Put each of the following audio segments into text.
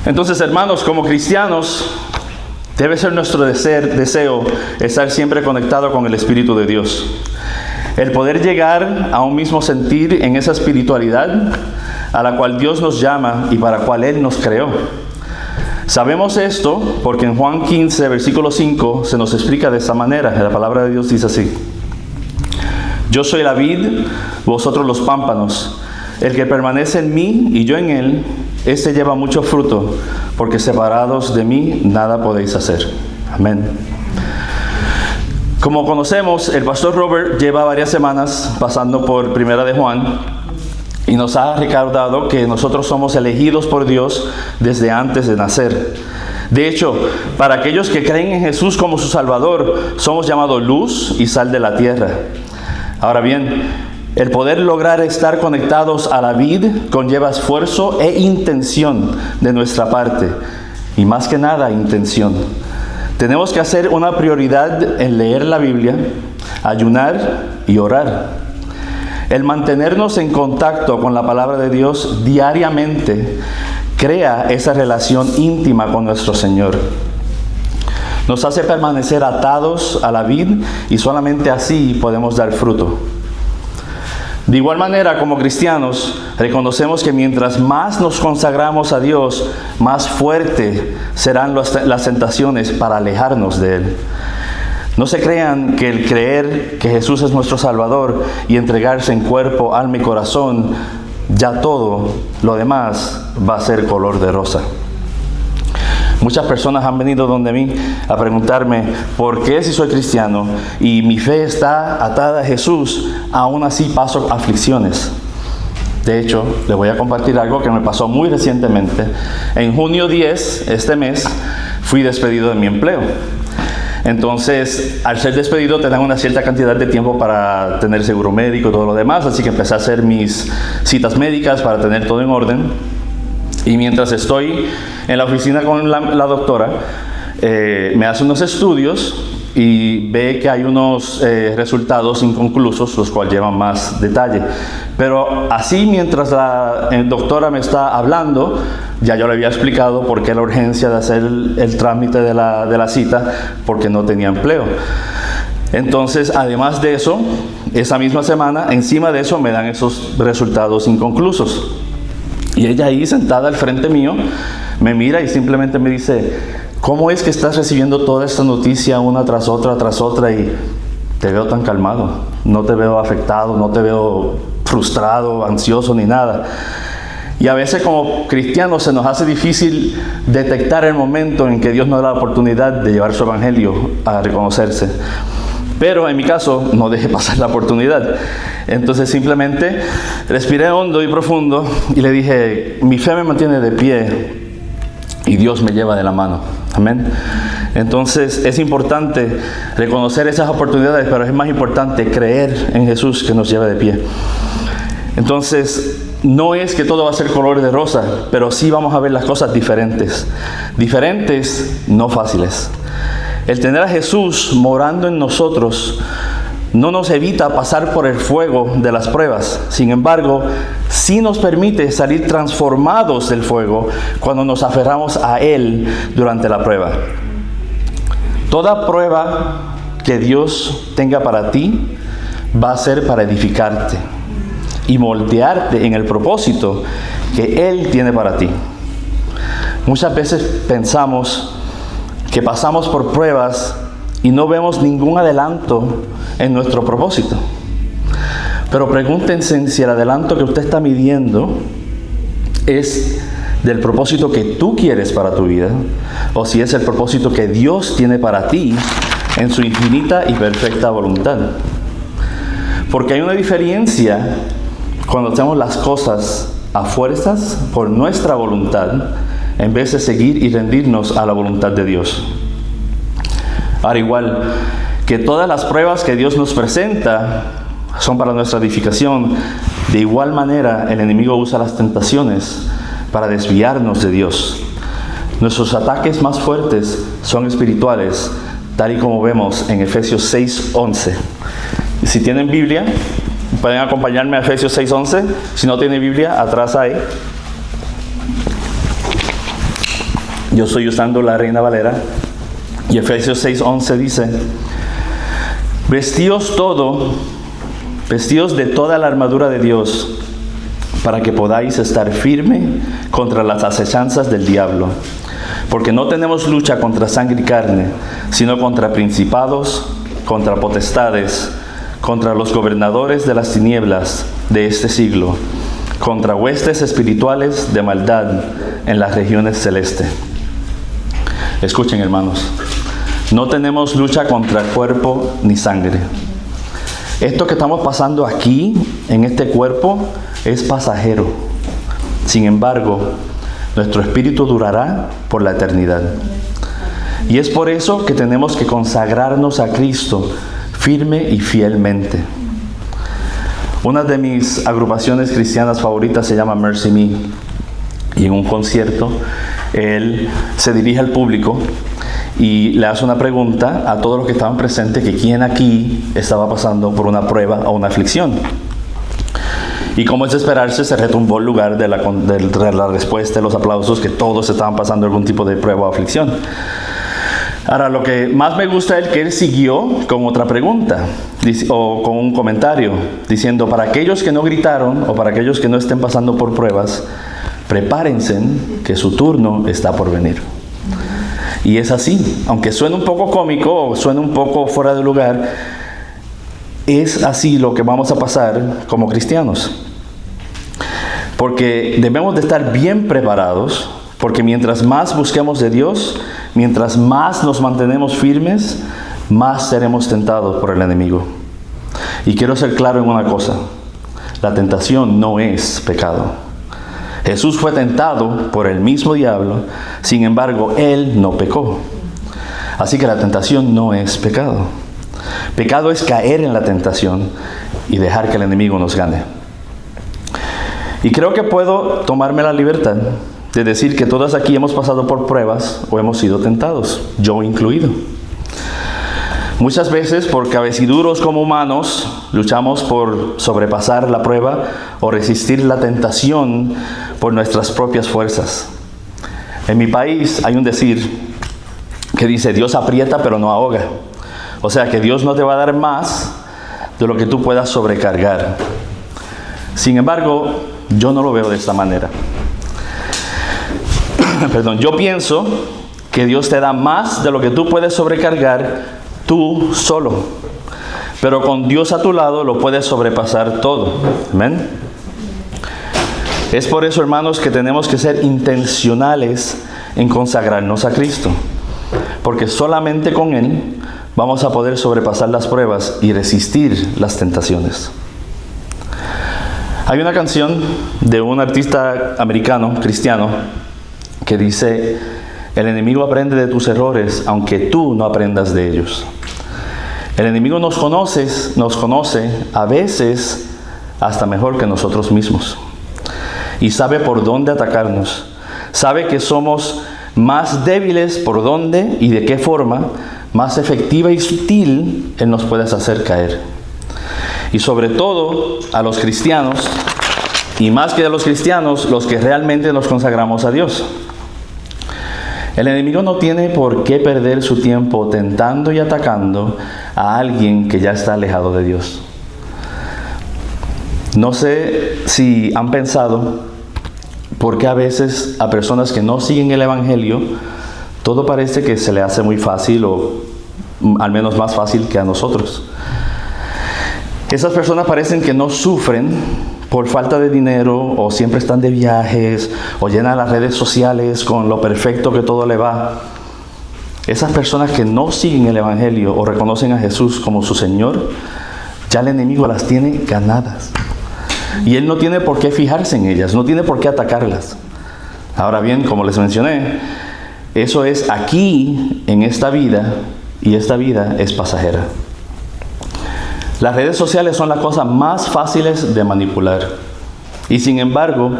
Entonces, hermanos, como cristianos, debe ser nuestro deseo estar siempre conectado con el Espíritu de Dios. El poder llegar a un mismo sentir en esa espiritualidad a la cual Dios nos llama y para la cual Él nos creó. Sabemos esto porque en Juan 15, versículo 5, se nos explica de esta manera. La palabra de Dios dice así: Yo soy la vid, vosotros los pámpanos. El que permanece en mí y yo en él, este lleva mucho fruto, porque separados de mí nada podéis hacer. Amén. Como conocemos, el pastor Robert lleva varias semanas pasando por Primera de Juan y nos ha recordado que nosotros somos elegidos por Dios desde antes de nacer. De hecho, para aquellos que creen en Jesús como su Salvador, somos llamados luz y sal de la tierra. Ahora bien, el poder lograr estar conectados a la vid conlleva esfuerzo e intención de nuestra parte. Y más que nada, intención. Tenemos que hacer una prioridad en leer la Biblia, ayunar y orar. El mantenernos en contacto con la palabra de Dios diariamente crea esa relación íntima con nuestro Señor. Nos hace permanecer atados a la vid y solamente así podemos dar fruto. De igual manera, como cristianos, reconocemos que mientras más nos consagramos a Dios, más fuertes serán las tentaciones para alejarnos de Él. No se crean que el creer que Jesús es nuestro Salvador y entregarse en cuerpo, alma y corazón, ya todo lo demás va a ser color de rosa. Muchas personas han venido donde mí a preguntarme por qué, si soy cristiano y mi fe está atada a Jesús, aún así paso aflicciones. De hecho, les voy a compartir algo que me pasó muy recientemente. En junio 10, este mes, fui despedido de mi empleo. Entonces, al ser despedido te dan una cierta cantidad de tiempo para tener seguro médico y todo lo demás, así que empecé a hacer mis citas médicas para tener todo en orden. Y mientras estoy en la oficina con la doctora, me hace unos estudios y ve que hay unos resultados inconclusos, los cuales llevan más detalle. Pero así, mientras la doctora me está hablando, ya yo le había explicado por qué la urgencia de hacer el trámite de la cita, porque no tenía empleo. Entonces, además de eso, esa misma semana, encima de eso, me dan esos resultados inconclusos. Y ella ahí sentada al frente mío, me mira y simplemente me dice: ¿cómo es que estás recibiendo toda esta noticia una tras otra y te veo tan calmado? No te veo afectado, no te veo frustrado, ansioso ni nada. Y a veces como cristianos se nos hace difícil detectar el momento en que Dios nos da la oportunidad de llevar su evangelio a reconocerse. Pero en mi caso, no dejé pasar la oportunidad. Entonces simplemente respiré hondo y profundo y le dije: mi fe me mantiene de pie y Dios me lleva de la mano. Amén. Entonces es importante reconocer esas oportunidades, pero es más importante creer en Jesús que nos lleva de pie. Entonces, no es que todo va a ser color de rosa, pero sí vamos a ver las cosas diferentes. Diferentes, no fáciles. El tener a Jesús morando en nosotros no nos evita pasar por el fuego de las pruebas. Sin embargo, sí nos permite salir transformados del fuego cuando nos aferramos a Él durante la prueba. Toda prueba que Dios tenga para ti va a ser para edificarte y moldearte en el propósito que Él tiene para ti. Muchas veces pensamos que pasamos por pruebas y no vemos ningún adelanto en nuestro propósito. Pero pregúntense si el adelanto que usted está midiendo es del propósito que tú quieres para tu vida, o si es el propósito que Dios tiene para ti en su infinita y perfecta voluntad. Porque hay una diferencia cuando hacemos las cosas a fuerzas por nuestra voluntad, en vez de seguir y rendirnos a la voluntad de Dios. Ahora, igual que todas las pruebas que Dios nos presenta son para nuestra edificación, de igual manera el enemigo usa las tentaciones para desviarnos de Dios. Nuestros ataques más fuertes son espirituales, tal y como vemos en Efesios 6:11. Si tienen Biblia, pueden acompañarme a Efesios 6:11. Si no tienen Biblia, atrás hay. Yo estoy usando la Reina Valera. Y Efesios 6:11 dice: vestíos de toda la armadura de Dios, para que podáis estar firme contra las acechanzas del diablo. Porque no tenemos lucha contra sangre y carne, sino contra principados, contra potestades, contra los gobernadores de las tinieblas de este siglo, contra huestes espirituales de maldad en las regiones celestes. Escuchen, hermanos, no tenemos lucha contra cuerpo ni sangre. Esto que estamos pasando aquí, en este cuerpo, es pasajero. Sin embargo, nuestro espíritu durará por la eternidad. Y es por eso que tenemos que consagrarnos a Cristo firme y fielmente. Una de mis agrupaciones cristianas favoritas se llama Mercy Me. Y en un concierto, él se dirige al público y le hace una pregunta a todos los que estaban presentes, que quién aquí estaba pasando por una prueba o una aflicción. Y como es de esperarse, se retumbó el lugar de la respuesta, de los aplausos, que todos estaban pasando algún tipo de prueba o aflicción. Ahora, lo que más me gusta es que él siguió con otra pregunta, o con un comentario, diciendo: para aquellos que no gritaron, o para aquellos que no estén pasando por pruebas, prepárense, que su turno está por venir. Y es así, aunque suene un poco cómico, o suene un poco fuera de lugar, es así lo que vamos a pasar como cristianos. Porque debemos de estar bien preparados, porque mientras más busquemos de Dios, mientras más nos mantenemos firmes, más seremos tentados por el enemigo. Y quiero ser claro en una cosa: la tentación no es pecado. Jesús fue tentado por el mismo diablo, sin embargo, Él no pecó. Así que la tentación no es pecado. Pecado es caer en la tentación y dejar que el enemigo nos gane. Y creo que puedo tomarme la libertad de decir que todos aquí hemos pasado por pruebas o hemos sido tentados, yo incluido. Muchas veces, por cabeciduros como humanos, luchamos por sobrepasar la prueba o resistir la tentación por nuestras propias fuerzas. En mi país hay un decir que dice: Dios aprieta pero no ahoga. O sea que Dios no te va a dar más de lo que tú puedas sobrecargar. Sin embargo, yo no lo veo de esta manera. Yo pienso que Dios te da más de lo que tú puedes sobrecargar tú solo. Pero con Dios a tu lado lo puedes sobrepasar todo. Amén. Es por eso, hermanos, que tenemos que ser intencionales en consagrarnos a Cristo. Porque solamente con Él vamos a poder sobrepasar las pruebas y resistir las tentaciones. Hay una canción de un artista americano, cristiano, que dice: el enemigo aprende de tus errores, aunque tú no aprendas de ellos. El enemigo nos conoce a veces hasta mejor que nosotros mismos. Y sabe por dónde atacarnos. Sabe que somos más débiles por dónde y de qué forma, más efectiva y sutil Él nos puede hacer caer. Y sobre todo a los cristianos, y más que a los cristianos, los que realmente nos consagramos a Dios. El enemigo no tiene por qué perder su tiempo tentando y atacando a alguien que ya está alejado de Dios. No sé si han pensado por qué a veces a personas que no siguen el Evangelio, todo parece que se le hace muy fácil, o al menos más fácil que a nosotros. Esas personas parecen que no sufren por falta de dinero, o siempre están de viajes, o llenan las redes sociales con lo perfecto que todo le va. Esas personas que no siguen el Evangelio o reconocen a Jesús como su Señor, ya el enemigo las tiene ganadas. Y Él no tiene por qué fijarse en ellas, no tiene por qué atacarlas. Ahora bien, como les mencioné, eso es aquí, en esta vida, y esta vida es pasajera. Las redes sociales son las cosas más fáciles de manipular. Y sin embargo,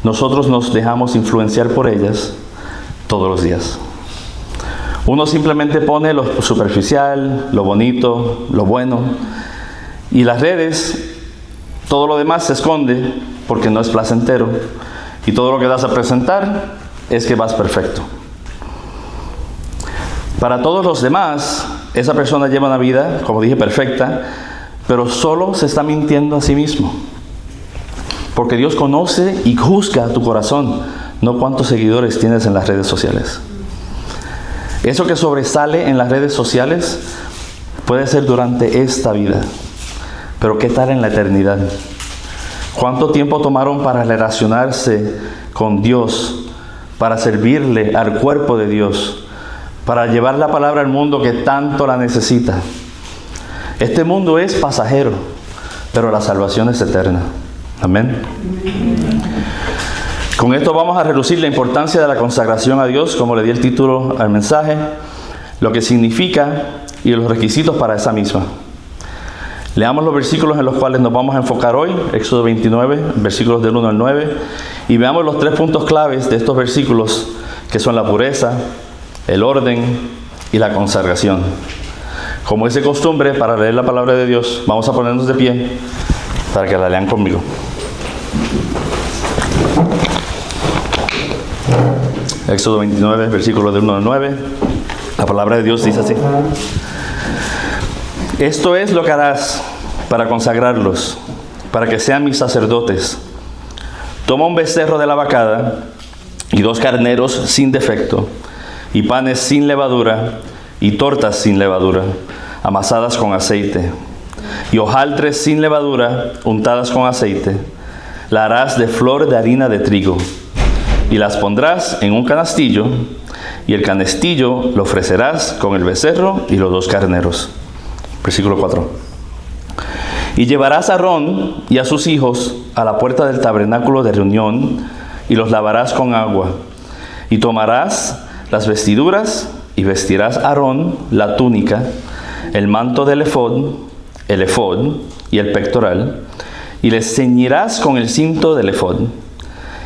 nosotros nos dejamos influenciar por ellas todos los días. Uno simplemente pone lo superficial, lo bonito, lo bueno. Y las redes, todo lo demás se esconde porque no es placentero. Y todo lo que das a presentar es que vas perfecto. Para todos los demás, esa persona lleva una vida, como dije, perfecta, pero solo se está mintiendo a sí mismo. Porque Dios conoce y juzga tu corazón, no cuántos seguidores tienes en las redes sociales. Eso que sobresale en las redes sociales puede ser durante esta vida, pero ¿qué tal en la eternidad? ¿Cuánto tiempo tomaron para relacionarse con Dios, para servirle al cuerpo de Dios, para llevar la palabra al mundo que tanto la necesita? Este mundo es pasajero, pero la salvación es eterna. Amén. Con esto vamos a reducir la importancia de la consagración a Dios, como le di el título al mensaje, lo que significa y los requisitos para esa misma. Leamos los versículos en los cuales nos vamos a enfocar hoy, Éxodo 29, versículos del 1 al 9, y veamos los 3 puntos claves de estos versículos, que son la pureza, el orden y la consagración. Como es de costumbre, para leer la palabra de Dios, vamos a ponernos de pie para que la lean conmigo. Éxodo 29, versículos del 1 al 9. La palabra de Dios dice así: esto es lo que harás para consagrarlos, para que sean mis sacerdotes. Toma un becerro de la vacada y 2 carneros sin defecto, y panes sin levadura, y tortas sin levadura, amasadas con aceite, y hojaldres sin levadura, untadas con aceite. La harás de flor de harina de trigo, y las pondrás en un canastillo, y el canastillo lo ofrecerás con el becerro y los 2 carneros. Versículo 4. Y llevarás a Aarón y a sus hijos a la puerta del tabernáculo de reunión, y los lavarás con agua. Y tomarás las vestiduras, y vestirás a Aarón la túnica, el manto del el efod y el pectoral, y les ceñirás con el cinto del efod.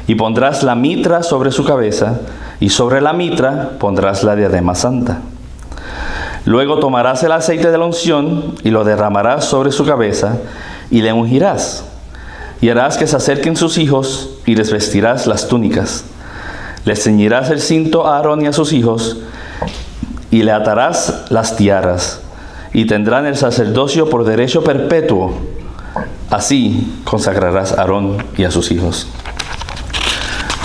Y pondrás la mitra sobre su cabeza, y sobre la mitra pondrás la diadema santa. Luego tomarás el aceite de la unción, y lo derramarás sobre su cabeza, y le ungirás. Y harás que se acerquen sus hijos, y les vestirás las túnicas. Les ceñirás el cinto a Aarón y a sus hijos, y le atarás las tiaras, y tendrán el sacerdocio por derecho perpetuo. Así consagrarás a Aarón y a sus hijos.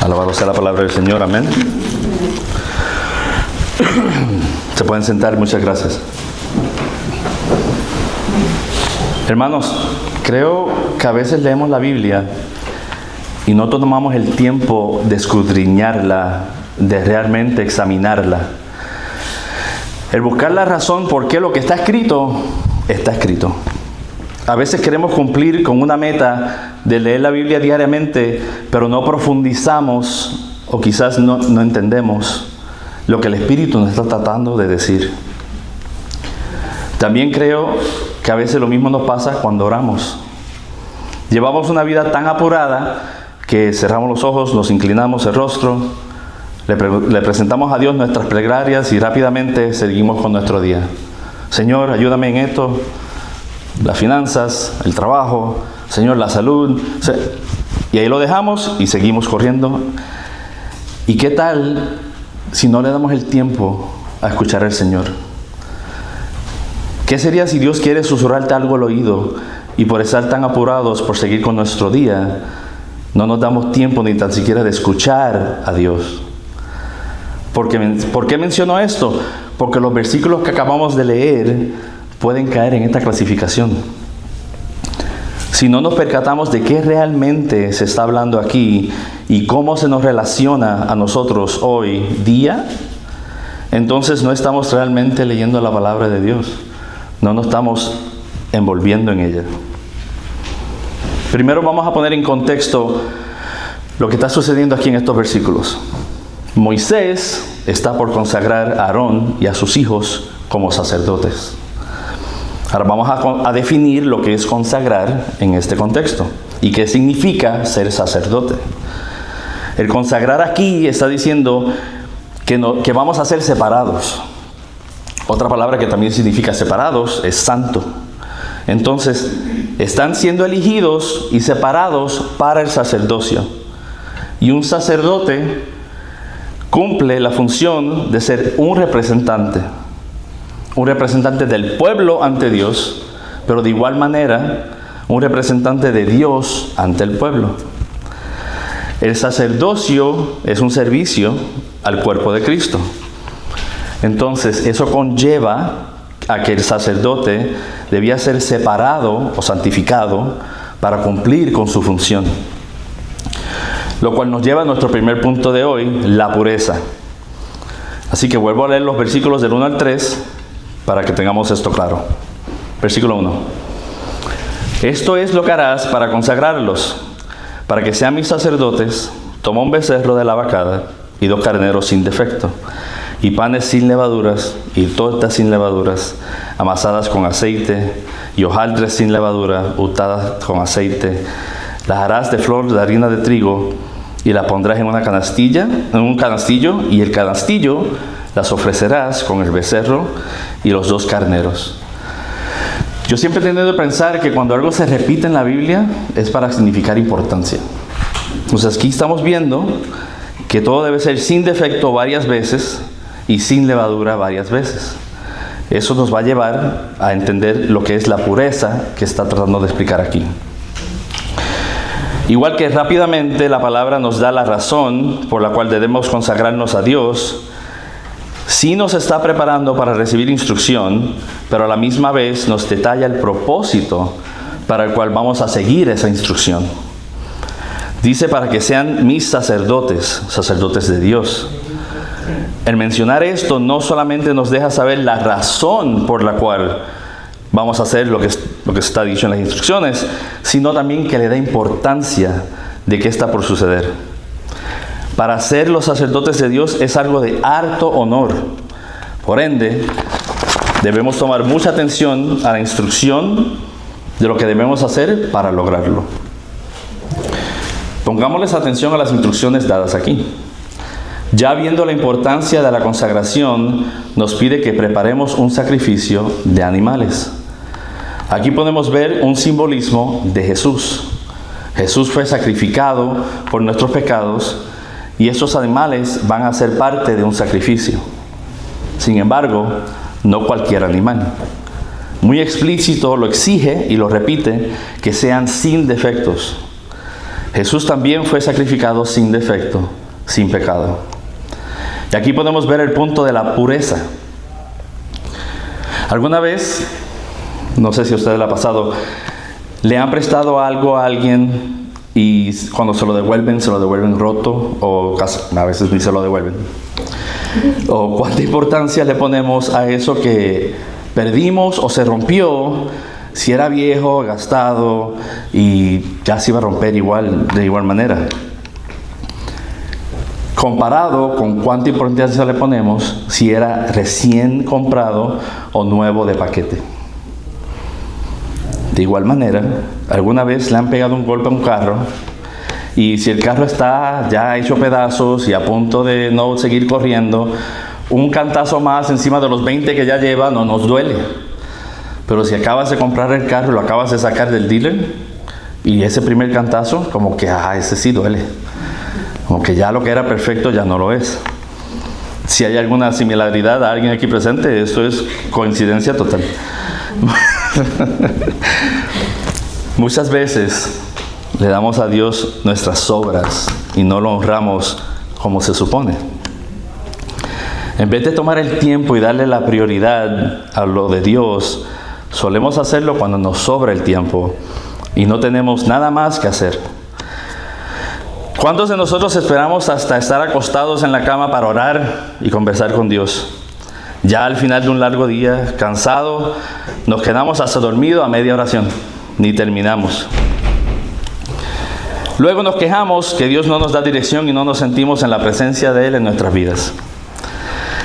Alabado sea la palabra del Señor. Amén. Se pueden sentar. Muchas gracias. Hermanos, creo que a veces leemos la Biblia y no tomamos el tiempo de escudriñarla, de realmente examinarla. El buscar la razón por qué lo que está escrito, está escrito. A veces queremos cumplir con una meta de leer la Biblia diariamente, pero no profundizamos o quizás no entendemos lo que el Espíritu nos está tratando de decir. También creo que a veces lo mismo nos pasa cuando oramos. Llevamos una vida tan apurada que cerramos los ojos, nos inclinamos el rostro, le presentamos a Dios nuestras plegarias y rápidamente seguimos con nuestro día. Señor, ayúdame en esto, las finanzas, el trabajo, Señor, la salud. Y ahí lo dejamos y seguimos corriendo. ¿Y qué tal si no le damos el tiempo a escuchar al Señor? ¿Qué sería si Dios quiere susurrarte algo al oído y por estar tan apurados por seguir con nuestro día, no nos damos tiempo ni tan siquiera de escuchar a Dios? ¿Por qué menciono esto? Porque los versículos que acabamos de leer pueden caer en esta clasificación. Si no nos percatamos de qué realmente se está hablando aquí y cómo se nos relaciona a nosotros hoy día, entonces no estamos realmente leyendo la palabra de Dios. No nos estamos envolviendo en ella. Primero vamos a poner en contexto lo que está sucediendo aquí en estos versículos. Moisés está por consagrar a Aarón y a sus hijos como sacerdotes. Ahora vamos a definir lo que es consagrar en este contexto y qué significa ser sacerdote. El consagrar aquí está diciendo que vamos a ser separados. Otra palabra que también significa separados es santo. Entonces, están siendo elegidos y separados para el sacerdocio. Y un sacerdote cumple la función de ser un representante del pueblo ante Dios, pero de igual manera un representante de Dios ante el pueblo. El sacerdocio es un servicio al cuerpo de Cristo. Entonces, eso conlleva a que el sacerdote debía ser separado o santificado para cumplir con su función. Lo cual nos lleva a nuestro primer punto de hoy, la pureza. Así que vuelvo a leer los versículos del 1 al 3 para que tengamos esto claro. Versículo 1. Esto es lo que harás para consagrarlos, para que sean mis sacerdotes. Toma un becerro de la vacada y 2 carneros sin defecto, y panes sin levaduras, y tortas sin levaduras, amasadas con aceite, y hojaldres sin levadura, untadas con aceite. Las harás de flor de harina de trigo, y las pondrás en un canastillo, y el canastillo las ofrecerás con el becerro y los 2 carneros. Yo siempre he tenido que pensar que cuando algo se repite en la Biblia es para significar importancia. Entonces aquí estamos viendo que todo debe ser sin defecto varias veces y sin levadura varias veces. Eso nos va a llevar a entender lo que es la pureza que está tratando de explicar aquí. Igual que rápidamente la palabra nos da la razón por la cual debemos consagrarnos a Dios, sí nos está preparando para recibir instrucción, pero a la misma vez nos detalla el propósito para el cual vamos a seguir esa instrucción. Dice para que sean mis sacerdotes, sacerdotes de Dios. El mencionar esto no solamente nos deja saber la razón por la cual vamos a hacer lo que está dicho en las instrucciones, sino también que le da importancia de qué está por suceder. Para ser los sacerdotes de Dios es algo de harto honor. Por ende, debemos tomar mucha atención a la instrucción de lo que debemos hacer para lograrlo. Pongámosles atención a las instrucciones dadas aquí. Ya viendo la importancia de la consagración, nos pide que preparemos un sacrificio de animales. Aquí podemos ver un simbolismo de Jesús. Jesús fue sacrificado por nuestros pecados y estos animales van a ser parte de un sacrificio. Sin embargo, no cualquier animal. Muy explícito lo exige y lo repite, que sean sin defectos. Jesús también fue sacrificado sin defecto, sin pecado. Y aquí podemos ver el punto de la pureza. ¿Alguna vez, no sé si a ustedes le ha pasado, le han prestado algo a alguien y cuando se lo devuelven roto, o a veces ni se lo devuelven? ¿O cuánta importancia le ponemos a eso que perdimos o se rompió? Si era viejo, gastado y ya se iba a romper de igual manera. Comparado con cuánta importancia le ponemos si era recién comprado o nuevo de paquete. De igual manera, alguna vez le han pegado un golpe a un carro y si el carro está ya hecho pedazos y a punto de no seguir corriendo, un cantazo más encima de los 20 que ya lleva no nos duele. Pero si acabas de comprar el carro y lo acabas de sacar del dealer y ese primer cantazo, como que ese sí duele. Como que ya lo que era perfecto ya no lo es. Si hay alguna similaridad a alguien aquí presente, esto es coincidencia total. Muchas veces le damos a Dios nuestras obras y no lo honramos como se supone. En vez de tomar el tiempo y darle la prioridad a lo de Dios, solemos hacerlo cuando nos sobra el tiempo y no tenemos nada más que hacer. ¿Cuántos de nosotros esperamos hasta estar acostados en la cama para orar y conversar con Dios? Ya al final de un largo día, cansado, nos quedamos hasta dormidos a media oración. Ni terminamos. Luego nos quejamos que Dios no nos da dirección y no nos sentimos en la presencia de Él en nuestras vidas.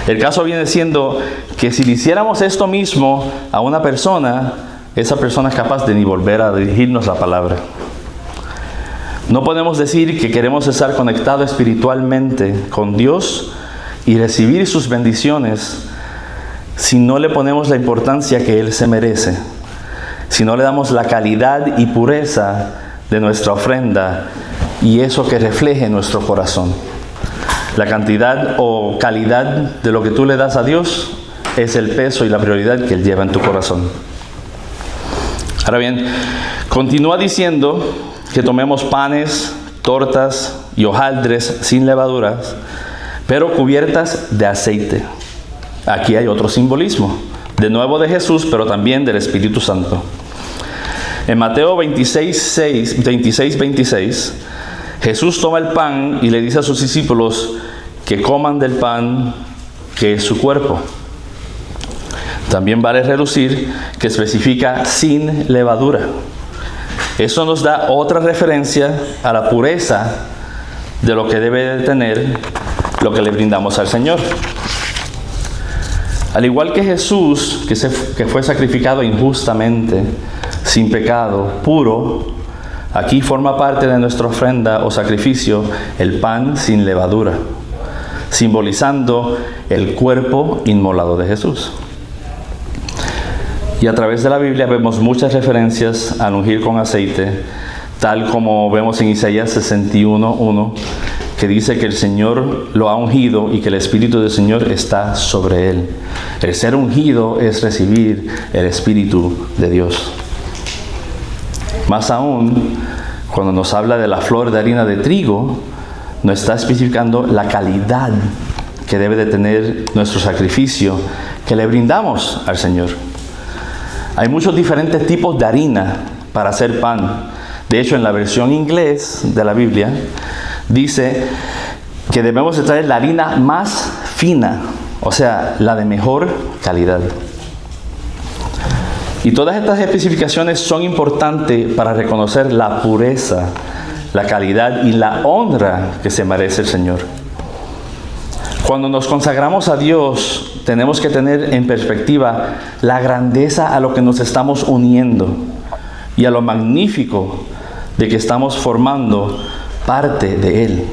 El caso viene siendo que si le hiciéramos esto mismo a una persona, esa persona es capaz de ni volver a dirigirnos la palabra. No podemos decir que queremos estar conectados espiritualmente con Dios y recibir sus bendiciones si no le ponemos la importancia que Él se merece, si no le damos la calidad y pureza de nuestra ofrenda y eso que refleje nuestro corazón. La cantidad o calidad de lo que tú le das a Dios es el peso y la prioridad que Él lleva en tu corazón. Ahora bien, continúa diciendo que tomemos panes, tortas y hojaldres sin levaduras, pero cubiertas de aceite. Aquí hay otro simbolismo, de nuevo de Jesús, pero también del Espíritu Santo. En Mateo 26, 26, Jesús toma el pan y le dice a sus discípulos que coman del pan que es su cuerpo. También vale relucir que especifica sin levadura. Eso nos da otra referencia a la pureza de lo que debe de tener lo que le brindamos al Señor. Al igual que Jesús, que fue sacrificado injustamente, sin pecado, puro, aquí forma parte de nuestra ofrenda o sacrificio el pan sin levadura, simbolizando el cuerpo inmolado de Jesús. Y a través de la Biblia vemos muchas referencias al ungir con aceite, tal como vemos en Isaías 61:1, que dice que el Señor lo ha ungido y que el Espíritu del Señor está sobre él. El ser ungido es recibir el Espíritu de Dios. Más aún, cuando nos habla de la flor de harina de trigo, nos está especificando la calidad que debe de tener nuestro sacrificio que le brindamos al Señor. Hay muchos diferentes tipos de harina para hacer pan. De hecho, en la versión inglés de la Biblia, dice que debemos de traer la harina más fina, o sea, la de mejor calidad. Y todas estas especificaciones son importantes para reconocer la pureza, la calidad y la honra que se merece el Señor. Cuando nos consagramos a Dios, tenemos que tener en perspectiva la grandeza a lo que nos estamos uniendo y a lo magnífico de que estamos formando parte de Él.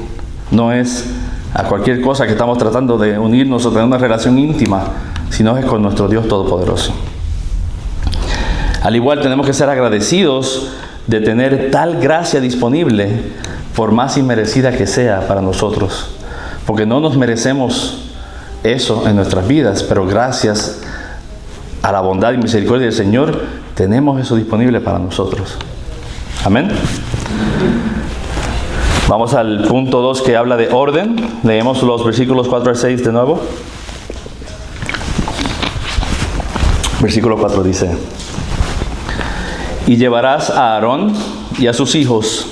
No es a cualquier cosa que estamos tratando de unirnos o tener una relación íntima, sino es con nuestro Dios Todopoderoso. Al igual tenemos que ser agradecidos de tener tal gracia disponible, por más inmerecida que sea para nosotros, porque no nos merecemos eso en nuestras vidas, pero gracias a la bondad y misericordia del Señor, tenemos eso disponible para nosotros. Amén. Vamos al punto 2 que habla de orden. Leemos los versículos 4 al 6 de nuevo. Versículo 4 dice: Y llevarás a Aarón y a sus hijos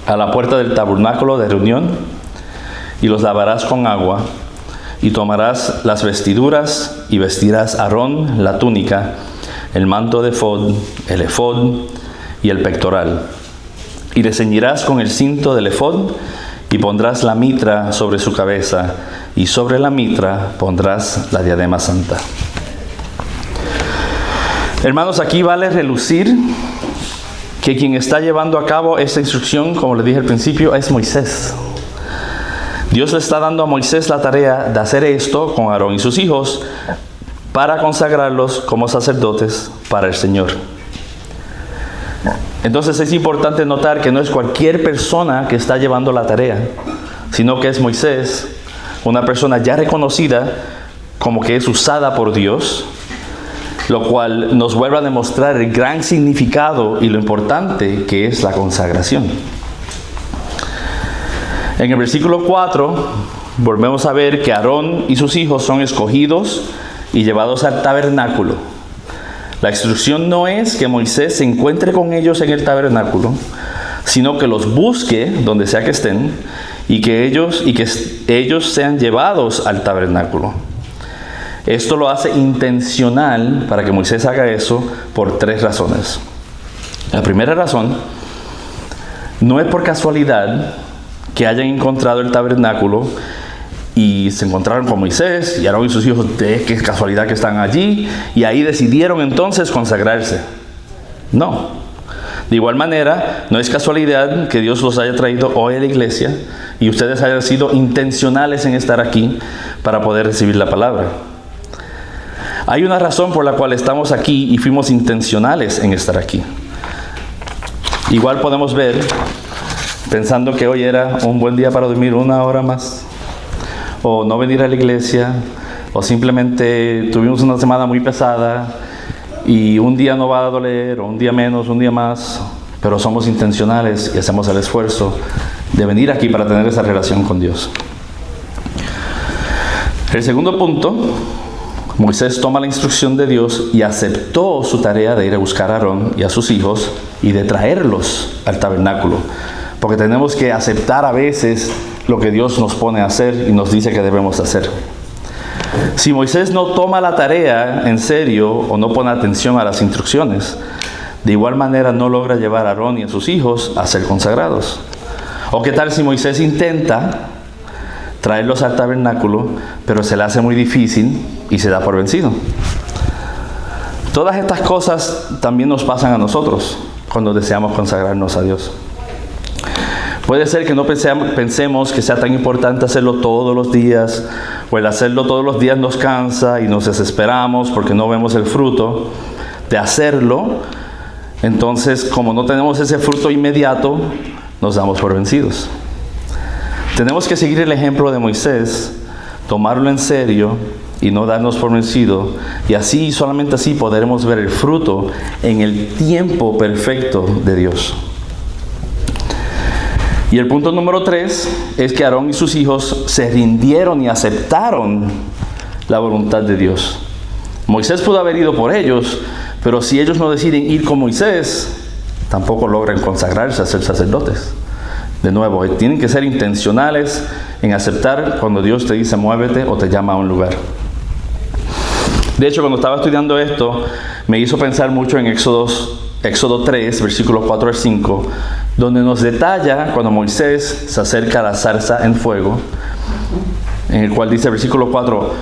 a la puerta del tabernáculo de reunión, y los lavarás con agua, y tomarás las vestiduras, y vestirás a Aarón la túnica, el manto de efod, el efod y el pectoral. Y le ceñirás con el cinto del efod, y pondrás la mitra sobre su cabeza, y sobre la mitra pondrás la diadema santa. Hermanos, aquí vale relucir que quien está llevando a cabo esta instrucción, como les dije al principio, es Moisés. Dios le está dando a Moisés la tarea de hacer esto con Aarón y sus hijos para consagrarlos como sacerdotes para el Señor. Entonces es importante notar que no es cualquier persona que está llevando la tarea, sino que es Moisés, una persona ya reconocida como que es usada por Dios, lo cual nos vuelve a demostrar el gran significado y lo importante que es la consagración. En el versículo 4 volvemos a ver que Aarón y sus hijos son escogidos y llevados al tabernáculo. La instrucción no es que Moisés se encuentre con ellos en el tabernáculo, sino que los busque donde sea que estén y que ellos sean llevados al tabernáculo. Esto lo hace intencional para que Moisés haga eso por 3 razones. La primera razón, no es por casualidad que hayan encontrado el tabernáculo y se encontraron con Moisés y Aarón y sus hijos, de qué casualidad que están allí, y ahí decidieron entonces consagrarse. No. De igual manera, no es casualidad que Dios los haya traído hoy a la iglesia y ustedes hayan sido intencionales en estar aquí para poder recibir la palabra. Hay una razón por la cual estamos aquí y fuimos intencionales en estar aquí. Igual podemos ver, pensando que hoy era un buen día para dormir 1 hora más, o no venir a la iglesia, o simplemente tuvimos una semana muy pesada y un día no va a doler, o un día menos, un día más, pero somos intencionales y hacemos el esfuerzo de venir aquí para tener esa relación con Dios. El segundo punto, Moisés toma la instrucción de Dios y aceptó su tarea de ir a buscar a Aarón y a sus hijos y de traerlos al tabernáculo, porque tenemos que aceptar a veces lo que Dios nos pone a hacer y nos dice que debemos hacer. Si Moisés no toma la tarea en serio o no pone atención a las instrucciones, de igual manera no logra llevar a Aarón y a sus hijos a ser consagrados. ¿O qué tal si Moisés intenta traerlos al tabernáculo, pero se le hace muy difícil y se da por vencido? Todas estas cosas también nos pasan a nosotros cuando deseamos consagrarnos a Dios. Puede ser que no pensemos que sea tan importante hacerlo todos los días, o el hacerlo todos los días nos cansa y nos desesperamos porque no vemos el fruto de hacerlo. Entonces, como no tenemos ese fruto inmediato, nos damos por vencidos. Tenemos que seguir el ejemplo de Moisés, tomarlo en serio y no darnos por vencido, y así, solamente así, podremos ver el fruto en el tiempo perfecto de Dios. Y el punto número 3 es que Aarón y sus hijos se rindieron y aceptaron la voluntad de Dios. Moisés pudo haber ido por ellos, pero si ellos no deciden ir con Moisés, tampoco logran consagrarse a ser sacerdotes. De nuevo, tienen que ser intencionales en aceptar cuando Dios te dice muévete o te llama a un lugar. De hecho, cuando estaba estudiando esto, me hizo pensar mucho en Éxodo 3, versículos 4 al 5, donde nos detalla cuando Moisés se acerca a la zarza en fuego, en el cual dice versículo 4,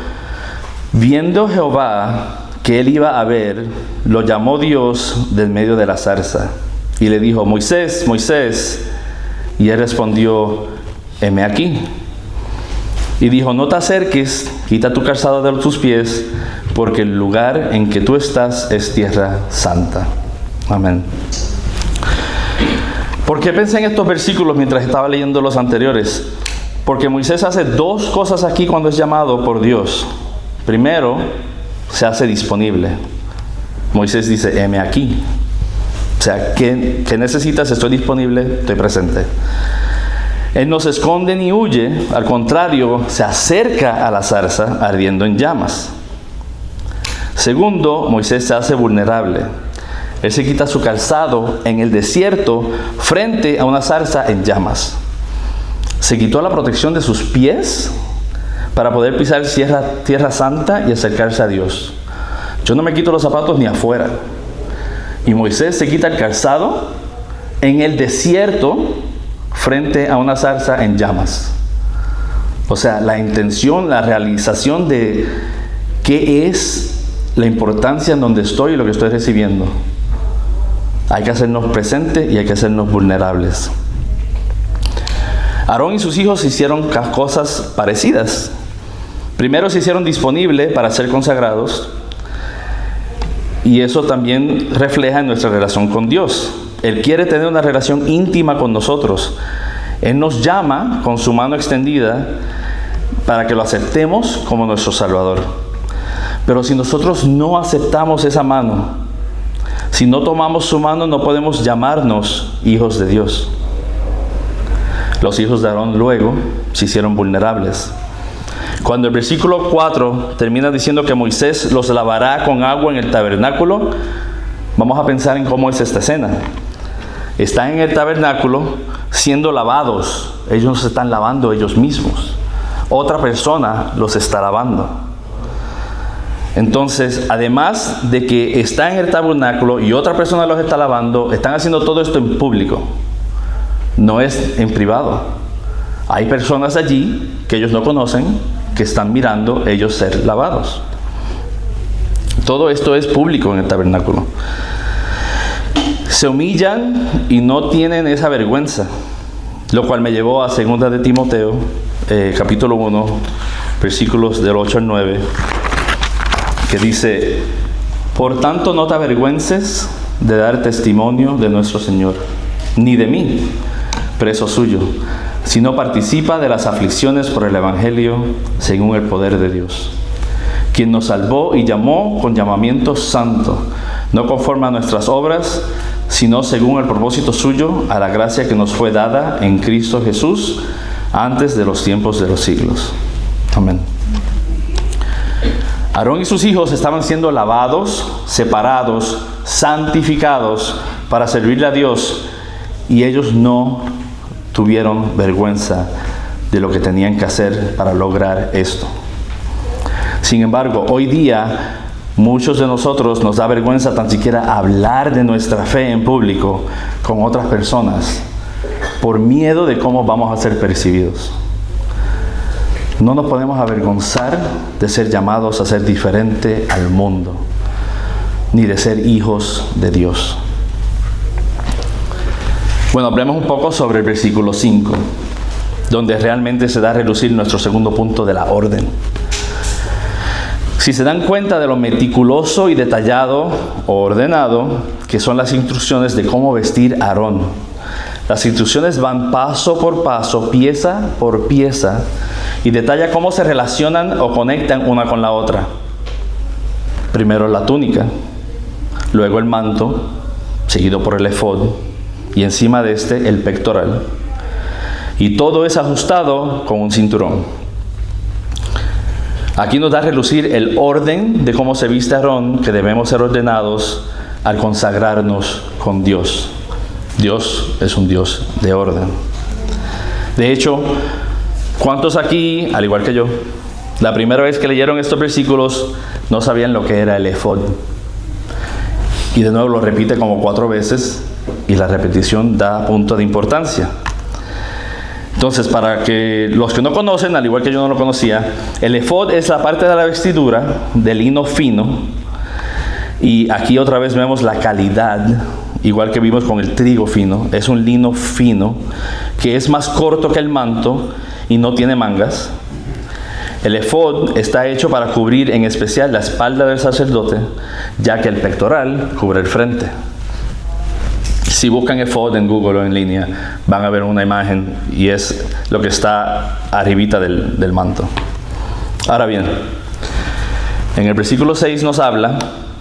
viendo Jehová que él iba a ver, lo llamó Dios del medio de la zarza, y le dijo, Moisés, Moisés, y él respondió, heme aquí. Y dijo, no te acerques, quita tu calzado de tus pies, porque el lugar en que tú estás es tierra santa. Amén. ¿Por qué pensé en estos versículos mientras estaba leyendo los anteriores? Porque Moisés hace dos cosas aquí cuando es llamado por Dios. Primero, se hace disponible. Moisés dice, heme aquí. O sea, ¿qué necesitas? Estoy disponible, estoy presente. Él no se esconde ni huye, al contrario, se acerca a la zarza ardiendo en llamas. Segundo, Moisés se hace vulnerable. Él se quita su calzado en el desierto frente a una zarza en llamas. Se quitó la protección de sus pies para poder pisar tierra santa y acercarse a Dios. Yo no me quito los zapatos ni afuera. Y Moisés se quita el calzado en el desierto frente a una zarza en llamas. O sea, la intención, la realización de qué es la importancia en donde estoy y lo que estoy recibiendo. Hay que hacernos presentes y hay que hacernos vulnerables. Aarón y sus hijos hicieron cosas parecidas. Primero se hicieron disponibles para ser consagrados, y eso también refleja en nuestra relación con Dios. Él quiere tener una relación íntima con nosotros. Él nos llama con su mano extendida para que lo aceptemos como nuestro Salvador. Pero si nosotros no aceptamos esa mano, si no tomamos su mano, no podemos llamarnos hijos de Dios. Los hijos de Aarón luego se hicieron vulnerables. Cuando el versículo 4 termina diciendo que Moisés los lavará con agua en el tabernáculo, vamos a pensar en cómo es esta escena. Están en el tabernáculo siendo lavados. Ellos no se están lavando ellos mismos. Otra persona los está lavando. Entonces, además de que está en el tabernáculo y otra persona los está lavando, están haciendo todo esto en público. No es en privado. Hay personas allí que ellos no conocen, que están mirando ellos ser lavados. Todo esto es público en el tabernáculo. Se humillan y no tienen esa vergüenza, lo cual me llevó a 2 de Timoteo, capítulo 1, versículos del 8 al 9, que dice, por tanto no te avergüences de dar testimonio de nuestro Señor, ni de mí, preso suyo, sino participa de las aflicciones por el Evangelio según el poder de Dios, quien nos salvó y llamó con llamamiento santo, no conforme a nuestras obras, sino según el propósito suyo, a la gracia que nos fue dada en Cristo Jesús antes de los tiempos de los siglos. Amén. Aarón y sus hijos estaban siendo lavados, separados, santificados para servirle a Dios, y ellos no tuvieron vergüenza de lo que tenían que hacer para lograr esto. Sin embargo, hoy día muchos de nosotros nos da vergüenza tan siquiera hablar de nuestra fe en público con otras personas por miedo de cómo vamos a ser percibidos. No nos podemos avergonzar de ser llamados a ser diferente al mundo, ni de ser hijos de Dios. Bueno, hablemos un poco sobre el versículo 5, donde realmente se da a relucir nuestro segundo punto de la orden. Si se dan cuenta de lo meticuloso y detallado o ordenado que son las instrucciones de cómo vestir a Aarón, las instrucciones van paso por paso, pieza por pieza, y detalla cómo se relacionan o conectan una con la otra. Primero la túnica, luego el manto, seguido por el efod, y encima de este el pectoral. Y todo es ajustado con un cinturón. Aquí nos da a relucir el orden de cómo se viste Aarón, que debemos ser ordenados al consagrarnos con Dios. Dios es un Dios de orden. De hecho, ¿cuántos aquí, al igual que yo, la primera vez que leyeron estos versículos no sabían lo que era el efod? Y de nuevo lo repite como 4 veces, y la repetición da punto de importancia. Entonces, para que los que no conocen, al igual que yo no lo conocía, el efod es la parte de la vestidura de lino fino. Y aquí otra vez vemos la calidad, igual que vimos con el trigo fino. Es un lino fino que es más corto que el manto y no tiene mangas. El efod está hecho para cubrir en especial la espalda del sacerdote, ya que el pectoral cubre el frente. Si buscan efod en Google o en línea, van a ver una imagen y es lo que está arribita del manto. Ahora bien, en el versículo 6 nos habla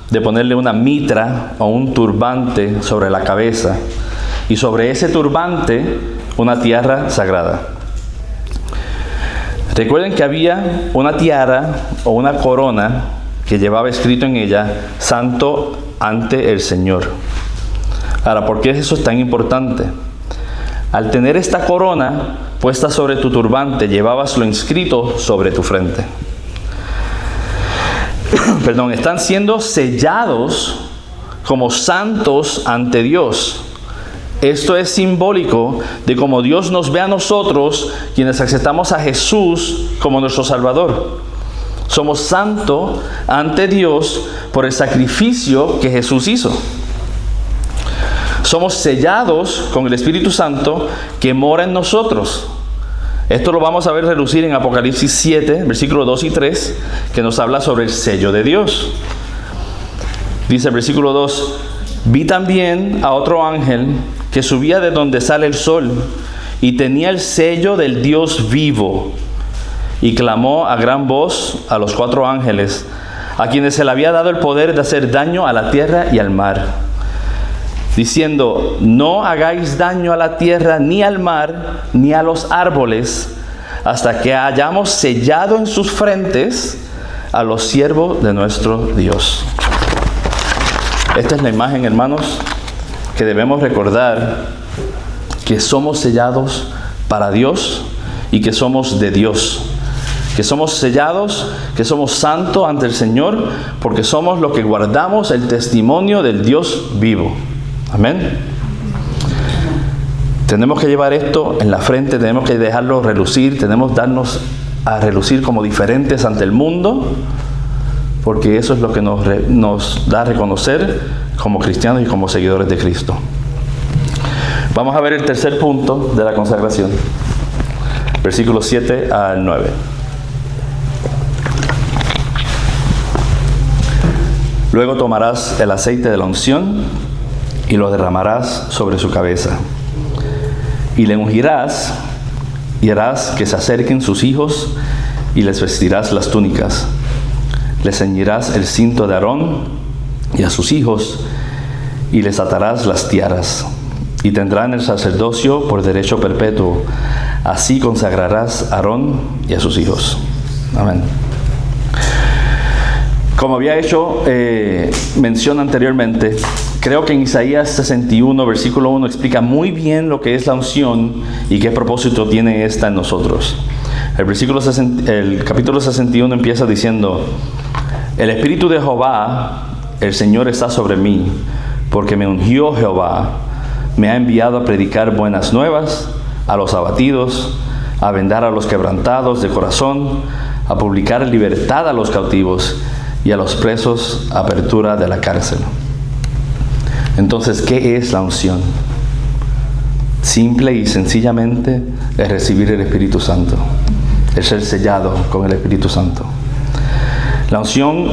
de ponerle una mitra o un turbante sobre la cabeza y sobre ese turbante una tiara sagrada. Recuerden que había una tiara o una corona que llevaba escrito en ella: Santo ante el Señor. Ahora, ¿por qué eso es tan importante? Al tener esta corona puesta sobre tu turbante, llevabas lo inscrito sobre tu frente. Perdón, están siendo sellados como santos ante Dios. Esto es simbólico de cómo Dios nos ve a nosotros, quienes aceptamos a Jesús como nuestro Salvador. Somos santos ante Dios por el sacrificio que Jesús hizo. Somos sellados con el Espíritu Santo que mora en nosotros. Esto lo vamos a ver relucir en Apocalipsis 7, versículos 2 y 3, que nos habla sobre el sello de Dios. Dice el versículo 2: vi también a otro ángel que subía de donde sale el sol y tenía el sello del Dios vivo, y clamó a gran voz a los 4 ángeles, a quienes se le había dado el poder de hacer daño a la tierra y al mar, diciendo: no hagáis daño a la tierra, ni al mar, ni a los árboles, hasta que hayamos sellado en sus frentes a los siervos de nuestro Dios. Esta es la imagen, hermanos, que debemos recordar, que somos sellados para Dios y que somos de Dios. Que somos sellados, que somos santos ante el Señor, porque somos los que guardamos el testimonio del Dios vivo. Amén. Tenemos que llevar esto en la frente, tenemos que dejarlo relucir, tenemos que darnos a relucir como diferentes ante el mundo, porque eso es lo que nos da a reconocer como cristianos y como seguidores de Cristo. Vamos a ver el tercer punto de la consagración, versículos 7 al 9. Luego tomarás el aceite de la unción y lo derramarás sobre su cabeza, y le ungirás y harás que se acerquen sus hijos y les vestirás las túnicas. Les ceñirás el cinto de Aarón y a sus hijos y les atarás las tiaras y tendrán el sacerdocio por derecho perpetuo. Así consagrarás a Aarón y a sus hijos. Amén. Como había hecho mención anteriormente, creo que en Isaías 61, versículo 1, explica muy bien lo que es la unción y qué propósito tiene esta en nosotros. El capítulo 61 empieza diciendo: el Espíritu de Jehová, el Señor, está sobre mí, porque me ungió Jehová. Me ha enviado a predicar buenas nuevas a los abatidos, a vendar a los quebrantados de corazón, a publicar libertad a los cautivos y a los presos apertura de la cárcel. Entonces, ¿qué es la unción? Simple y sencillamente es recibir el Espíritu Santo, es ser sellado con el Espíritu Santo. La unción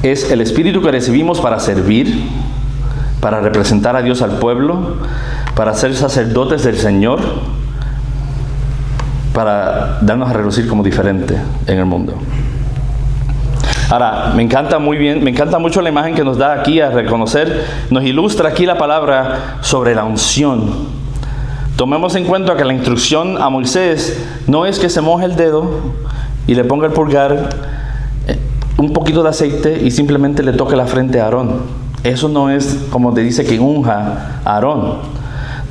es el Espíritu que recibimos para servir, para representar a Dios al pueblo, para ser sacerdotes del Señor, para darnos a relucir como diferente en el mundo. Ahora, me encanta mucho la imagen que nos da aquí a reconocer, nos ilustra aquí la palabra sobre la unción. Tomemos en cuenta que la instrucción a Moisés no es que se moje el dedo y le ponga el pulgar, un poquito de aceite y simplemente le toque la frente a Aarón. Eso no es como te dice que unja a Aarón.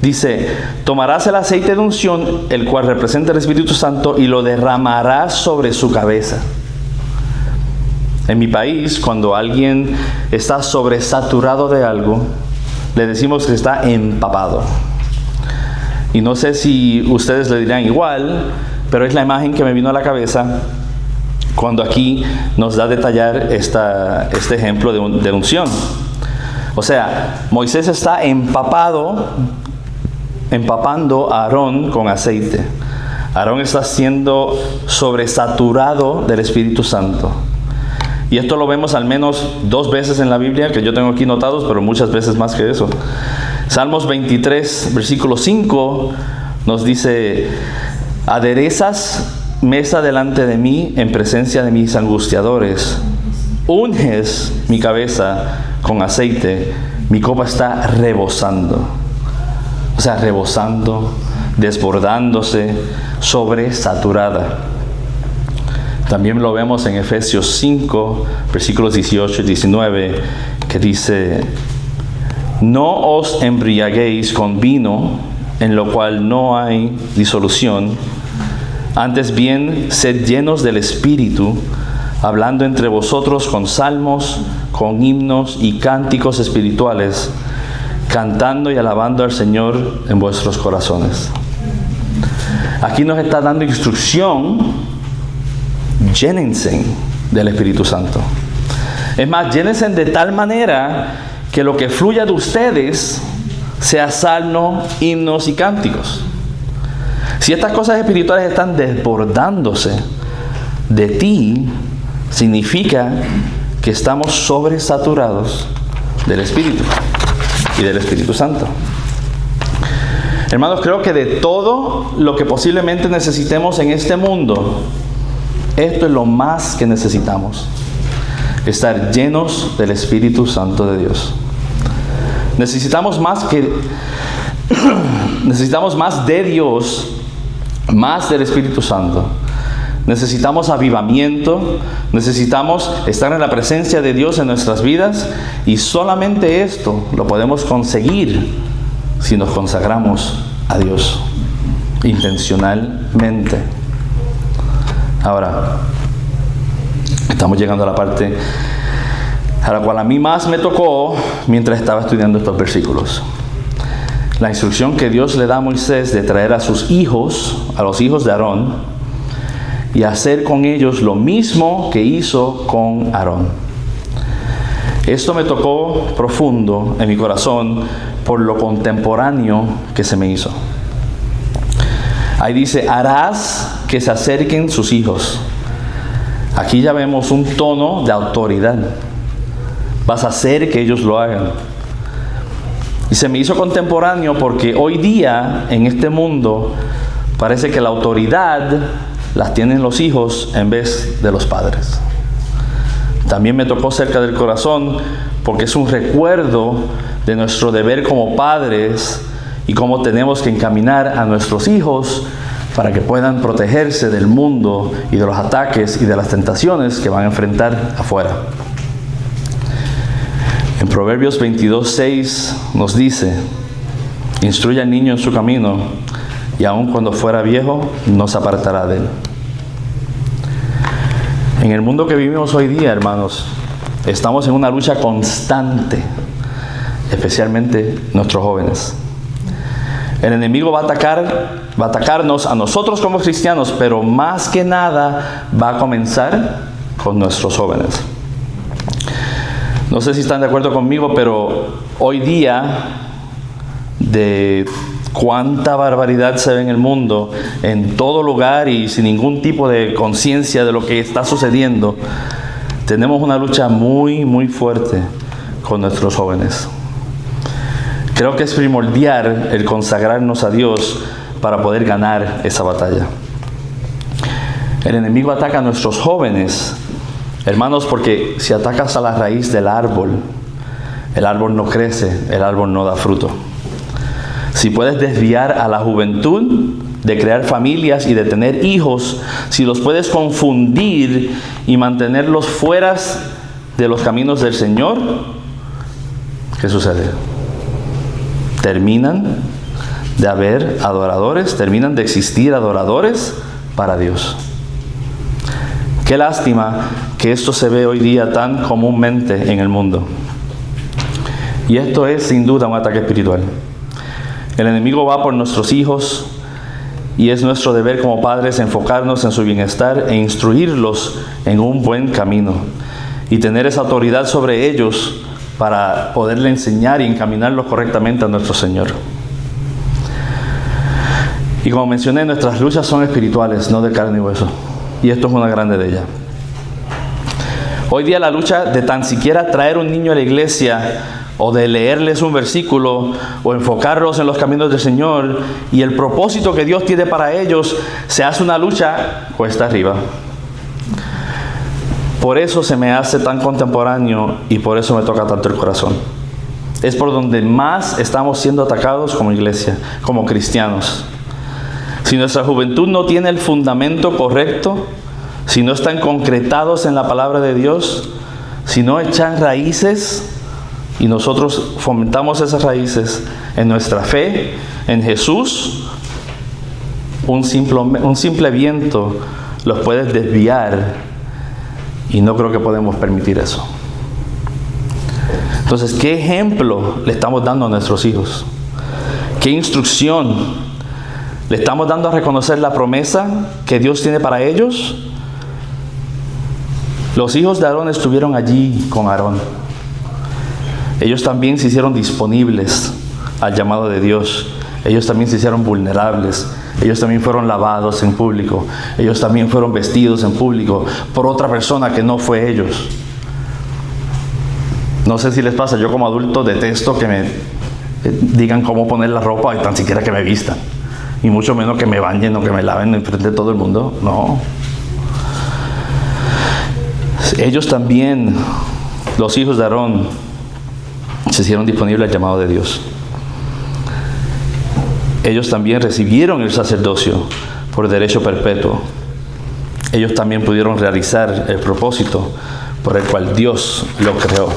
Dice: tomarás el aceite de unción, el cual representa el Espíritu Santo, y lo derramarás sobre su cabeza. En mi país, cuando alguien está sobresaturado de algo, le decimos que está empapado. Y no sé si ustedes le dirán igual, pero es la imagen que me vino a la cabeza cuando aquí nos da a detallar este ejemplo de unción. O sea, Moisés está empapando a Aarón con aceite. Aarón está siendo sobresaturado del Espíritu Santo. Y esto lo vemos al menos 2 veces en la Biblia, que yo tengo aquí notados, pero muchas veces más que eso. Salmos 23, versículo 5, nos dice: aderezas mesa delante de mí en presencia de mis angustiadores. Unges mi cabeza con aceite, mi copa está rebosando. O sea, rebosando, desbordándose, sobresaturada. También lo vemos en Efesios 5, versículos 18 y 19, que dice: no os embriaguéis con vino, en lo cual no hay disolución, antes bien sed llenos del Espíritu, hablando entre vosotros con salmos, con himnos y cánticos espirituales, cantando y alabando al Señor en vuestros corazones. Aquí nos está dando instrucción: llénense del Espíritu Santo. Es más, llénense de tal manera que lo que fluya de ustedes sea salmo, himnos y cánticos. Si estas cosas espirituales están desbordándose de ti, significa que estamos sobresaturados del Espíritu y del Espíritu Santo. Hermanos, creo que de todo lo que posiblemente necesitemos en este mundo, esto es lo más que necesitamos: estar llenos del Espíritu Santo de Dios. Necesitamos más de Dios, más del Espíritu Santo. Necesitamos avivamiento, necesitamos estar en la presencia de Dios en nuestras vidas, y solamente esto lo podemos conseguir si nos consagramos a Dios intencionalmente. Ahora, estamos llegando a la parte a la cual a mí más me tocó mientras estaba estudiando estos versículos. La instrucción que Dios le da a Moisés de traer a sus hijos, a los hijos de Aarón, y hacer con ellos lo mismo que hizo con Aarón. Esto me tocó profundo en mi corazón por lo contemporáneo que se me hizo. Ahí dice: harás que se acerquen sus hijos. Aquí ya vemos un tono de autoridad. Vas a hacer que ellos lo hagan. Y se me hizo contemporáneo porque hoy día en este mundo parece que la autoridad las tienen los hijos en vez de los padres. También me tocó cerca del corazón porque es un recuerdo de nuestro deber como padres y cómo tenemos que encaminar a nuestros hijos para que puedan protegerse del mundo y de los ataques y de las tentaciones que van a enfrentar afuera. En Proverbios 22:6 nos dice: instruye al niño en su camino, y aun cuando fuera viejo, no se apartará de él. En el mundo que vivimos hoy día, hermanos, estamos en una lucha constante, especialmente nuestros jóvenes. El enemigo va a atacarnos a nosotros como cristianos, pero más que nada va a comenzar con nuestros jóvenes. No sé si están de acuerdo conmigo, pero hoy día, de cuánta barbaridad se ve en el mundo, en todo lugar y sin ningún tipo de conciencia de lo que está sucediendo, tenemos una lucha muy, muy fuerte con nuestros jóvenes. Creo que es primordial el consagrarnos a Dios para poder ganar esa batalla. El enemigo ataca a nuestros jóvenes, hermanos, porque si atacas a la raíz del árbol, el árbol no crece, el árbol no da fruto. Si puedes desviar a la juventud de crear familias y de tener hijos, si los puedes confundir y mantenerlos fuera de los caminos del Señor, ¿qué sucede? Terminan de haber adoradores, terminan de existir adoradores para Dios. Qué lástima que esto se ve hoy día tan comúnmente en el mundo. Y esto es sin duda un ataque espiritual. El enemigo va por nuestros hijos y es nuestro deber como padres enfocarnos en su bienestar e instruirlos en un buen camino y tener esa autoridad sobre ellos para poderle enseñar y encaminarlos correctamente a nuestro Señor. Y como mencioné, nuestras luchas son espirituales, no de carne y hueso. Y esto es una grande de ellas. Hoy día la lucha de tan siquiera traer un niño a la iglesia o de leerles un versículo o enfocarlos en los caminos del Señor y el propósito que Dios tiene para ellos, se hace una lucha cuesta arriba. Por eso se me hace tan contemporáneo y por eso me toca tanto el corazón. Es por donde más estamos siendo atacados como iglesia, como cristianos. Si nuestra juventud no tiene el fundamento correcto, si no están concretados en la palabra de Dios, si no echan raíces y nosotros fomentamos esas raíces en nuestra fe, en Jesús, un simple viento los puede desviar y no creo que podemos permitir eso. Entonces, ¿qué ejemplo le estamos dando a nuestros hijos? ¿Qué instrucción le estamos dando a reconocer la promesa que Dios tiene para ellos? Los hijos de Aarón estuvieron allí con Aarón. Ellos también se hicieron disponibles al llamado de Dios. Ellos también se hicieron vulnerables. Ellos también fueron lavados en público. Ellos también fueron vestidos en público por otra persona que no fue ellos. No sé si les pasa, yo como adulto detesto que me digan cómo poner la ropa y tan siquiera que me vistan. Y mucho menos que me bañen o que me laven en frente de todo el mundo. No. Ellos también, los hijos de Aarón, se hicieron disponibles al llamado de Dios. Ellos también recibieron el sacerdocio por derecho perpetuo. Ellos también pudieron realizar el propósito por el cual Dios lo creó.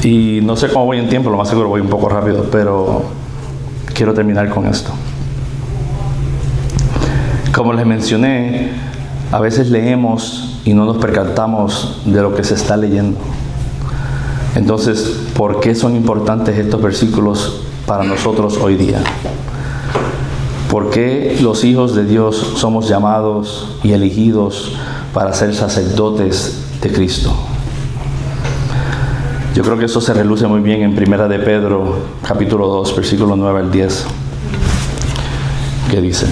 Y no sé cómo voy en tiempo, lo más seguro voy un poco rápido, pero quiero terminar con esto. Como les mencioné, a veces leemos y no nos percatamos de lo que se está leyendo. Entonces, ¿por qué son importantes estos versículos para nosotros hoy día? ¿Por qué los hijos de Dios somos llamados y elegidos para ser sacerdotes de Cristo? Yo creo que eso se reluce muy bien en Primera de Pedro, capítulo 2, versículo 9 al 10, que dice: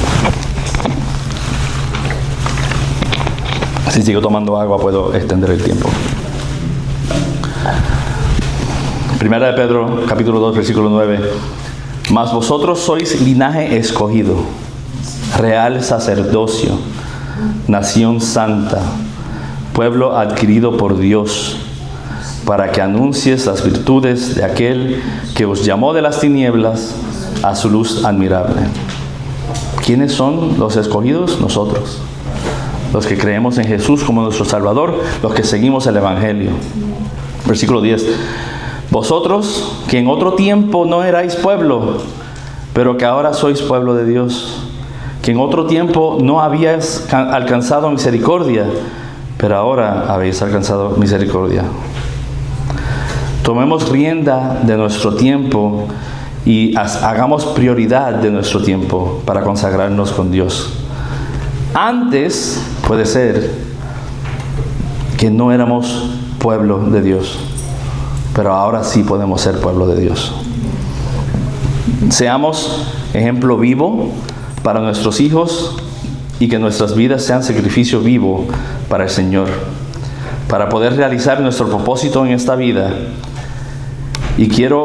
si sigo tomando agua puedo extender el tiempo. Primera de Pedro, capítulo 2, versículo 9. Mas vosotros sois linaje escogido, real sacerdocio, nación santa, pueblo adquirido por Dios, para que anuncies las virtudes de aquel que os llamó de las tinieblas a su luz admirable. ¿Quiénes son los escogidos? Nosotros, los que creemos en Jesús como nuestro Salvador, los que seguimos el Evangelio. Versículo 10. Vosotros, que en otro tiempo no erais pueblo, pero que ahora sois pueblo de Dios, que en otro tiempo no habíais alcanzado misericordia, pero ahora habéis alcanzado misericordia. Tomemos rienda de nuestro tiempo y hagamos prioridad de nuestro tiempo para consagrarnos con Dios. Antes puede ser que no éramos pueblo de Dios, pero ahora sí podemos ser pueblo de Dios. Seamos ejemplo vivo para nuestros hijos y que nuestras vidas sean sacrificio vivo para el Señor, para poder realizar nuestro propósito en esta vida. Y quiero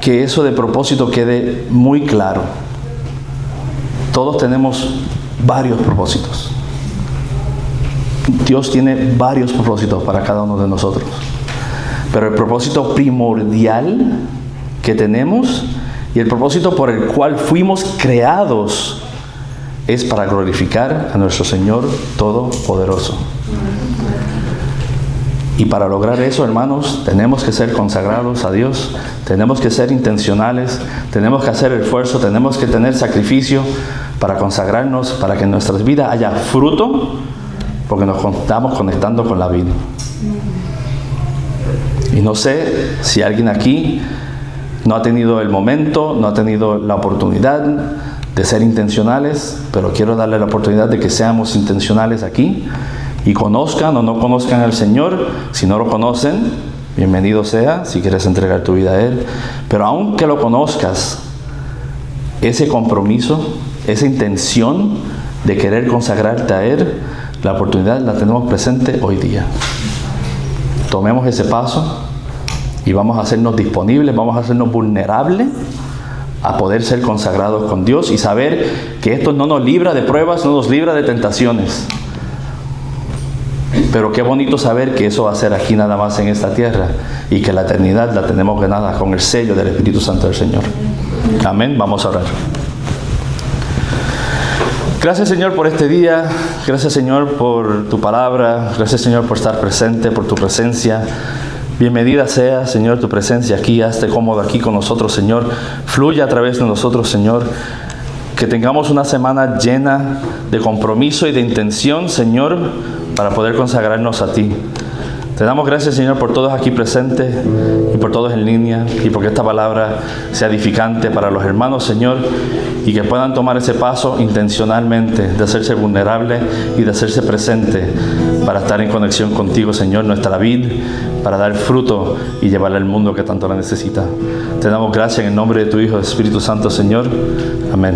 que eso de propósito quede muy claro. Todos tenemos varios propósitos. Dios tiene varios propósitos para cada uno de nosotros. Pero el propósito primordial que tenemos y el propósito por el cual fuimos creados es para glorificar a nuestro Señor Todopoderoso. Y para lograr eso, hermanos, tenemos que ser consagrados a Dios, tenemos que ser intencionales, tenemos que hacer esfuerzo, tenemos que tener sacrificio para consagrarnos, para que en nuestras vidas haya fruto, porque nos estamos conectando con la vida. Y no sé si alguien aquí no ha tenido el momento, no ha tenido la oportunidad de ser intencionales, pero quiero darle la oportunidad de que seamos intencionales aquí. Y conozcan o no conozcan al Señor, si no lo conocen, bienvenido sea, si quieres entregar tu vida a Él. Pero aunque lo conozcas, ese compromiso, esa intención de querer consagrarte a Él, la oportunidad la tenemos presente hoy día. Tomemos ese paso y vamos a hacernos disponibles, vamos a hacernos vulnerables a poder ser consagrados con Dios y saber que esto no nos libra de pruebas, no nos libra de tentaciones. Pero qué bonito saber que eso va a ser aquí nada más en esta tierra y que la eternidad la tenemos ganada con el sello del Espíritu Santo del Señor. Amén. Vamos a orar. Gracias, Señor, por este día. Gracias, Señor, por tu palabra. Gracias, Señor, por estar presente, por tu presencia. Bienvenida sea, Señor, tu presencia aquí. Hazte cómodo aquí con nosotros, Señor. Fluye a través de nosotros, Señor. Que tengamos una semana llena de compromiso y de intención, Señor, para poder consagrarnos a ti. Te damos gracias, Señor, por todos aquí presentes y por todos en línea, y porque esta palabra sea edificante para los hermanos, Señor, y que puedan tomar ese paso intencionalmente de hacerse vulnerable y de hacerse presente para estar en conexión contigo, Señor, nuestra vid, para dar fruto y llevarla al mundo que tanto la necesita. Te damos gracias en el nombre de tu Hijo, Espíritu Santo, Señor. Amén.